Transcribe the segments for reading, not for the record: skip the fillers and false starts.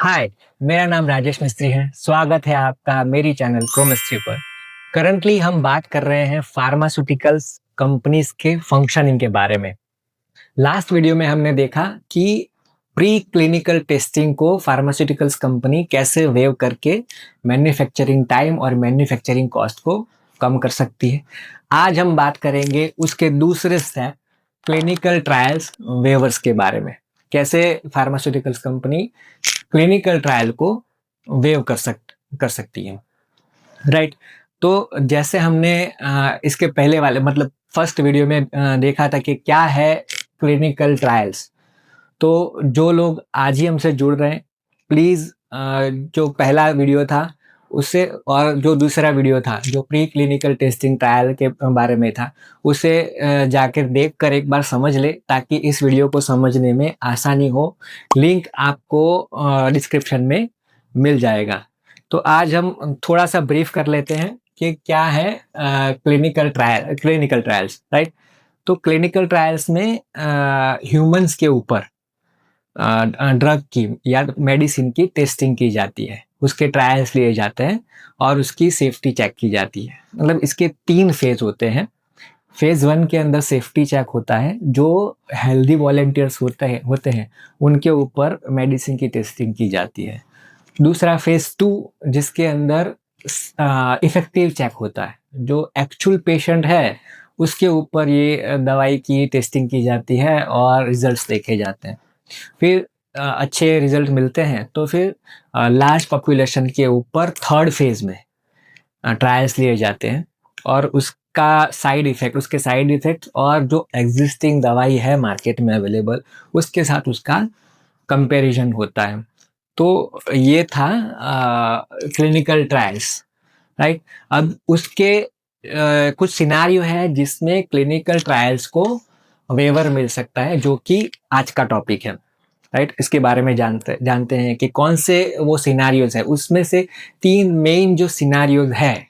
हाय, मेरा नाम राजेश मिस्त्री है। स्वागत है आपका मेरी चैनल प्रोमिस्ट्री पर। करंटली हम बात कर रहे हैं फार्मास्यूटिकल्स कंपनीज के फंक्शनिंग के बारे में। लास्ट वीडियो में हमने देखा कि प्री क्लिनिकल टेस्टिंग को फार्मास्यूटिकल्स कंपनी कैसे वेव करके मैन्युफैक्चरिंग टाइम और मैन्युफैक्चरिंग कॉस्ट को कम कर सकती है। आज हम बात करेंगे उसके दूसरे स्टेप क्लिनिकल ट्रायल्स वेवर्स के बारे में। कैसे फार्मास्यूटिकल्स कंपनी क्लिनिकल ट्रायल को वेव कर सकती है, राइट। तो जैसे हमने इसके पहले वाले मतलब फर्स्ट वीडियो में देखा था कि क्या है क्लिनिकल ट्रायल्स। तो जो लोग आज ही हमसे जुड़ रहे हैं, प्लीज़ जो पहला वीडियो था उससे और जो दूसरा वीडियो था जो प्री क्लिनिकल टेस्टिंग ट्रायल के बारे में था उसे जाकर देख कर एक बार समझ ले, ताकि इस वीडियो को समझने में आसानी हो। लिंक आपको डिस्क्रिप्शन में मिल जाएगा। तो आज हम थोड़ा सा ब्रीफ कर लेते हैं कि क्या है क्लिनिकल ट्रायल्स, राइट। तो क्लिनिकल ट्रायल्स में ह्यूमंस के ऊपर ड्रग की या मेडिसिन की टेस्टिंग की जाती है, उसके ट्रायल्स लिए जाते हैं और उसकी सेफ्टी चेक की जाती है। मतलब इसके 3 फेज होते हैं। फेज 1 के अंदर सेफ्टी चेक होता है, जो हेल्दी वॉलेंटियर्स होते हैं उनके ऊपर मेडिसिन की टेस्टिंग की जाती है। दूसरा फेज 2 जिसके अंदर इफेक्टिव चेक होता है, जो एक्चुअल पेशेंट है उसके ऊपर ये दवाई की टेस्टिंग की जाती है और रिजल्ट्स देखे जाते हैं। फिर अच्छे रिजल्ट मिलते हैं तो फिर लार्ज पॉपुलेशन के ऊपर थर्ड फेज में ट्रायल्स लिए जाते हैं और उसके साइड इफेक्ट और जो एग्जिस्टिंग दवाई है मार्केट में अवेलेबल उसके साथ उसका कंपैरिजन होता है। तो ये था क्लिनिकल ट्रायल्स, राइट। अब उसके कुछ सिनारियो है जिसमें क्लिनिकल ट्रायल्स को वेवर मिल सकता है, जो कि आज का टॉपिक है, राइट। इसके बारे में जानते हैं कि कौन से वो सिनारियोज है। उसमें से 3 मेन जो सिनारियोज है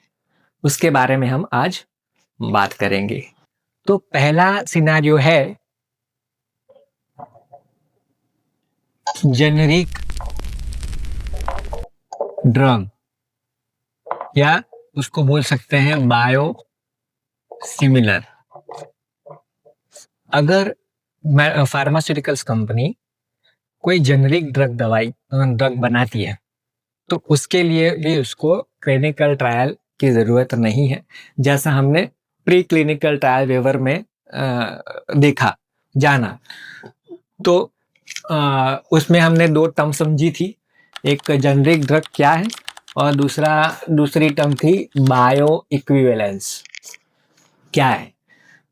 उसके बारे में हम आज बात करेंगे। तो पहला सिनारियो है जेनेरिक ड्रग, या उसको बोल सकते हैं बायो सिमिलर। अगर फार्मास्यूटिकल्स कंपनी कोई जेनेरिक ड्रग बनाती है तो उसके लिए भी उसको क्लिनिकल ट्रायल की ज़रूरत नहीं है, जैसा हमने प्री क्लिनिकल ट्रायल वेवर में देखा जाना। तो उसमें हमने 2 टर्म समझी थी, एक जेनेरिक ड्रग क्या है और दूसरी टर्म थी बायो इक्विवेलेंस क्या है।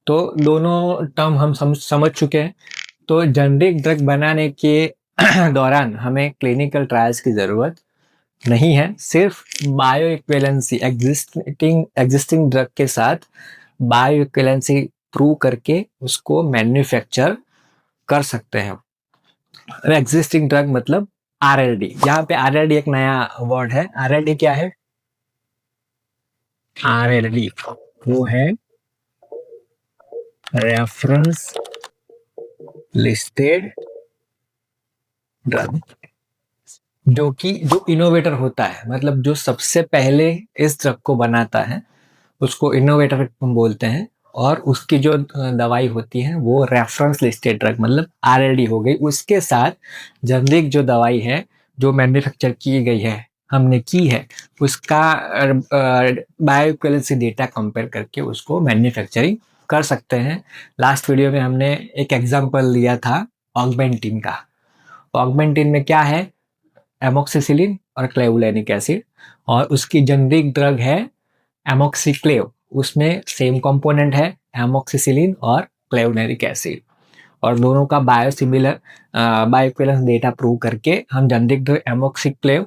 तो दोनों टर्म हम समझ चुके हैं। तो जेनेरिक ड्रग बनाने के दौरान हमें क्लिनिकल ट्रायल्स की ज़रूरत नहीं है। सिर्फ बायो इक्विवेलेंसी एग्जिस्टिंग ड्रग के साथ बायो इक्विवेलेंसी प्रूव करके उसको मैन्युफैक्चर कर सकते हैं। एग्जिस्टिंग ड्रग मतलब आरएलडी। यहाँ पे आरएलडी एक नया वर्ड है। आरएलडी क्या है? आरएलडी वो है रेफरेंस लिस्टेड ड्रग, जो इनोवेटर होता है, मतलब जो सबसे पहले इस ड्रग को बनाता है उसको इनोवेटर बोलते हैं। और उसकी जो दवाई होती है वो रेफरेंस लिस्टेड ड्रग मतलब आरएलडी हो गई। उसके साथ जेनेरिक जो दवाई है जो मैन्युफैक्चर की गई है, हमने की है, उसका बायोइक्विवेलेंसी डेटा कंपेयर करके उसको मैन्युफैक्चरिंग कर सकते हैं। लास्ट वीडियो में हमने एक एग्जांपल लिया था ऑगमेंटिन का। ऑगमेंटिन में क्या है? एमोक्सिसिलिन और क्लेवुलेनिक एसिड, और उसकी जेनेरिक ड्रग है एमोक्सिक्लेव। उसमें सेम कंपोनेंट है एमोक्सिसिलिन और क्लेवुलेनिक एसिड, और दोनों का बायोसिमिलर बायोइक्विवेलेंस डेटा प्रूव करके हम जेनेरिक ड्रग एमोक्सिक्लेव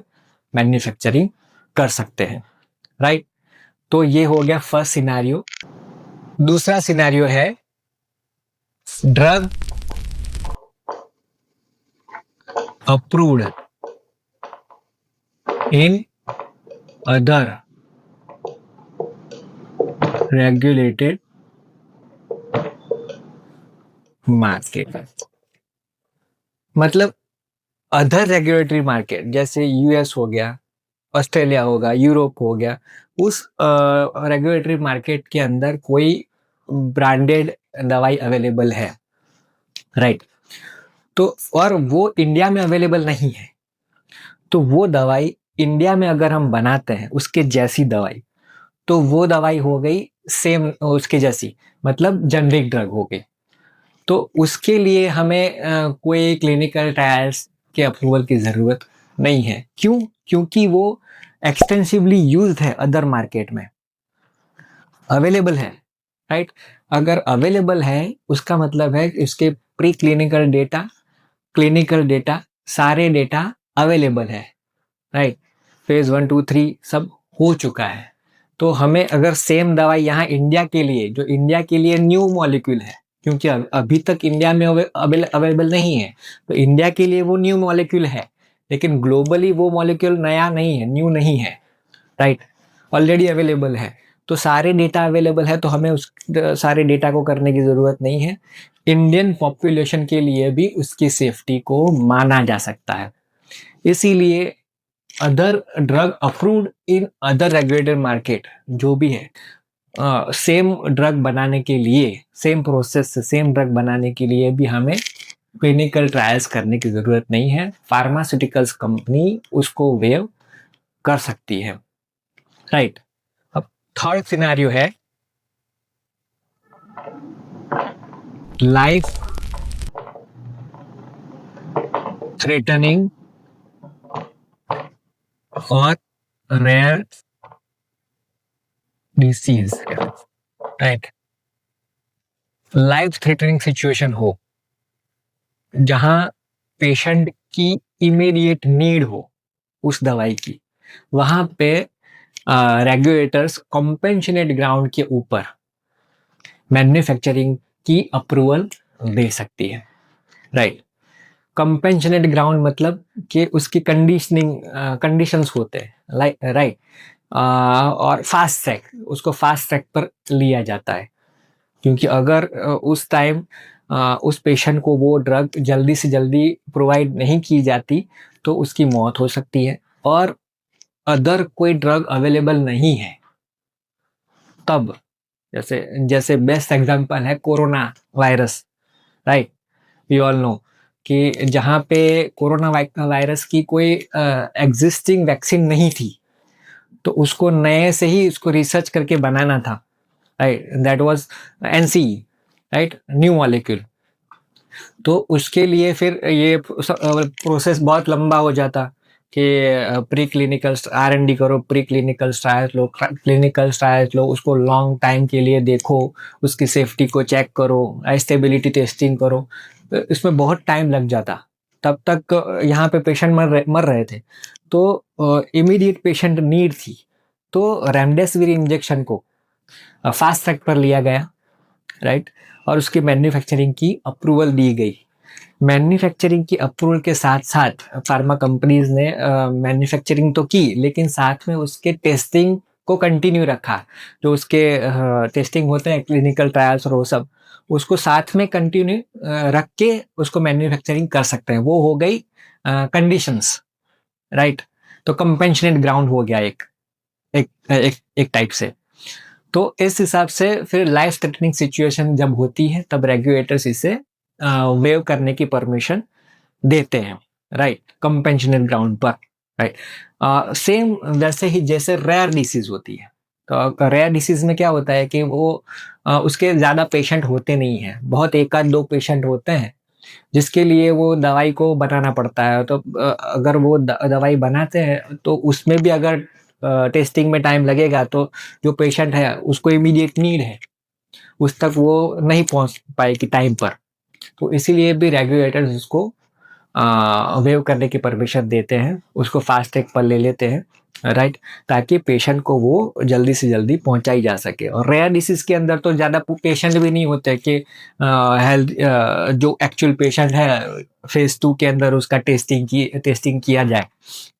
मैन्युफैक्चरिंग कर सकते हैं, राइट। तो ये हो गया फर्स्ट सिनेरियो। दूसरा सिनेरियो है drug approved in other regulated market। मतलब अदर रेगुलेटरी मार्केट जैसे यूएस हो गया, ऑस्ट्रेलिया होगा, यूरोप हो गया, उस रेगुलेटरी मार्केट के अंदर कोई ब्रांडेड दवाई अवेलेबल है, राइट। तो और वो इंडिया में अवेलेबल नहीं है, तो वो दवाई इंडिया में अगर हम बनाते हैं उसके जैसी दवाई, तो वो दवाई हो गई सेम उसके जैसी, मतलब जेनरिक ड्रग हो गई। तो उसके लिए हमें कोई क्लिनिकल ट्रायल्स के अप्रूवल की ज़रूरत नहीं है। क्यों? क्योंकि वो एक्सटेंसिवली यूज्ड है अदर मार्केट में, अवेलेबल है, राइट। अगर अवेलेबल है उसका मतलब है कि इसके pre clinical data, clinical data, सारे डेटा अवेलेबल है, राइट। फेज 1 2 3 सब हो चुका है। तो हमें अगर सेम दवाई यहाँ इंडिया के लिए, जो इंडिया के लिए न्यू मॉलिक्यूल है, क्योंकि अभी तक इंडिया में अवेलेबल नहीं है, तो इंडिया के लिए वो न्यू मॉलिक्यूल है, लेकिन ग्लोबली वो मॉलिक्यूल नया नहीं है, न्यू नहीं है, राइट, ऑलरेडी अवेलेबल है। तो सारे डेटा अवेलेबल है, तो हमें उस सारे डेटा को करने की ज़रूरत नहीं है। इंडियन पॉपुलेशन के लिए भी उसकी सेफ्टी को माना जा सकता है। इसीलिए other drug approved in other regulated market जो भी है, सेम ड्रग बनाने के लिए, सेम प्रोसेस से सेम ड्रग बनाने के लिए भी हमें क्लिनिकल ट्रायल्स करने की ज़रूरत नहीं है। फार्मास्यूटिकल्स कंपनी उसको वेव कर सकती है, राइट। अब थर्ड सिनेरियो है लाइफ थ्रेटनिंग और rare disease, right. Life threatening situation हो, जहां पेशेंट की इमीडिएट नीड हो उस दवाई की, वहां पे रेगुलेटर्स कॉम्पेंशनेट ग्राउंड के ऊपर मैन्युफैक्चरिंग की अप्रूवल दे सकती है, राइट। कंपेंशनेट ग्राउंड मतलब कि उसकी कंडीशंस होते हैं, राइट। और फास्ट ट्रैक, उसको फास्ट ट्रैक पर लिया जाता है, क्योंकि अगर उस टाइम उस पेशेंट को वो ड्रग जल्दी से जल्दी प्रोवाइड नहीं की जाती तो उसकी मौत हो सकती है, और अदर कोई ड्रग अवेलेबल नहीं है तब, जैसे जैसे बेस्ट एग्जांपल है coronavirus, right. We all know कि जहाँ पे कोरोना वायरस की कोई एग्जिस्टिंग वैक्सीन नहीं थी, तो उसको नए से ही उसको रिसर्च करके बनाना था, right. That was NC, right, new molecule. तो उसके लिए फिर ये प्रोसेस बहुत लंबा हो जाता कि प्री क्लिनिकल R&D करो, प्री क्लिनिकल ट्रायल्स लो, क्लिनिकल ट्रायल्स लो, उसको लॉन्ग टाइम के लिए देखो, उसकी सेफ्टी को चेक करो, स्टेबिलिटी टेस्टिंग करो, तो इसमें बहुत टाइम लग जाता। तब तक यहाँ पे पेशेंट मर रहे थे, तो इमीडिएट पेशेंट नीड थी, तो रेमडेसिविर इंजेक्शन को फास्ट ट्रैक पर लिया गया, राइट। और उसकी मैन्युफैक्चरिंग की अप्रूवल दी गई। मैन्युफैक्चरिंग की अप्रूवल के साथ साथ फार्मा कंपनीज ने मैन्युफैक्चरिंग तो की, लेकिन साथ में उसके टेस्टिंग को कंटिन्यू रखा। जो उसके टेस्टिंग होते हैं, क्लिनिकल ट्रायल्स और वो सब, उसको साथ में कंटिन्यू रख के उसको मैन्युफैक्चरिंग कर सकते हैं। वो हो गई कंडीशंस, राइट। तो कंपेंशनेट ग्राउंड हो गया एक एक एक, एक टाइप से। तो इस हिसाब से फिर लाइफ थ्रेटनिंग सिचुएशन जब होती है, तब रेगुलेटर्स इसे वेव करने की परमिशन देते हैं, राइट, कंपेंशनल ग्राउंड पर, राइट। सेम वैसे ही जैसे रेयर डिसीज होती है, तो रेयर डिसीज में क्या होता है कि वो उसके ज़्यादा पेशेंट होते नहीं हैं, बहुत एक आध दो पेशेंट होते हैं, जिसके लिए वो दवाई को बनाना पड़ता है। तो अगर वो दवाई बनाते हैं तो उसमें भी अगर टेस्टिंग में टाइम लगेगा, तो जो पेशेंट है उसको इमीडिएट नीड है, उस तक वो नहीं पहुंच पाएगी टाइम पर। तो इसीलिए भी रेगुलेटर्स उसको वेव करने की परमिशन देते हैं, उसको फास्ट ट्रैक पर ले लेते हैं, राइट, ताकि पेशेंट को वो जल्दी से जल्दी पहुंचाई जा सके। और रेयर डिसीज के अंदर तो ज़्यादा पेशेंट भी नहीं होते कि हेल्थ जो एक्चुअल पेशेंट है फेज 2 के अंदर उसका टेस्टिंग किया जाए,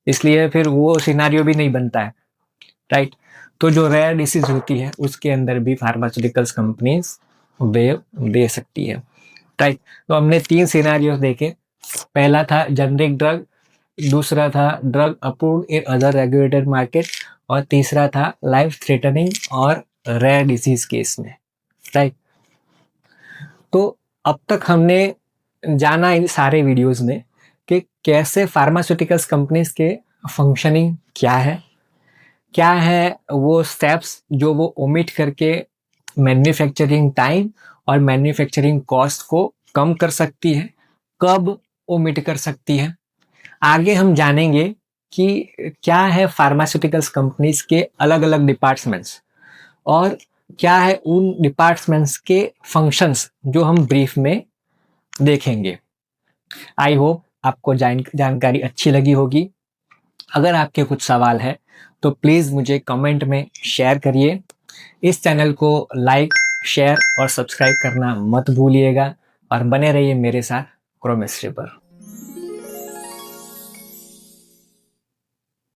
इसलिए फिर वो सिनारियो भी नहीं बनता है, राइट। तो जो रेयर डिसीज होती है उसके अंदर भी फार्मास्यूटिकल्स कंपनीज वेव दे सकती है, राइट। तो हमने 3 सिनारियो देखे, पहला था जेनरिक ड्रग, दूसरा था drug approved in other regulated market, और तीसरा था लाइफ थ्रेटनिंग और रेयर डिजीज केस में, राइट। तो अब तक हमने जाना इन सारे वीडियोस में कि कैसे फार्मास्यूटिकल्स कंपनीज के फंक्शनिंग क्या है वो स्टेप्स जो वो ओमिट करके मैन्युफैक्चरिंग टाइम और मैन्युफैक्चरिंग कॉस्ट को कम कर सकती है, कब ओमिट कर सकती है। आगे हम जानेंगे कि क्या है फार्मास्यूटिकल्स कंपनीज के अलग अलग डिपार्टमेंट्स और क्या है उन डिपार्टमेंट्स के फंक्शंस जो हम ब्रीफ में देखेंगे। आई होप आपको जानकारी अच्छी लगी होगी। अगर आपके कुछ सवाल है तो प्लीज़ मुझे कमेंट में शेयर करिए। इस चैनल को लाइक, शेयर और सब्सक्राइब करना मत भूलिएगा और बने रहिए मेरे साथ क्रोमेस्ट्री पर।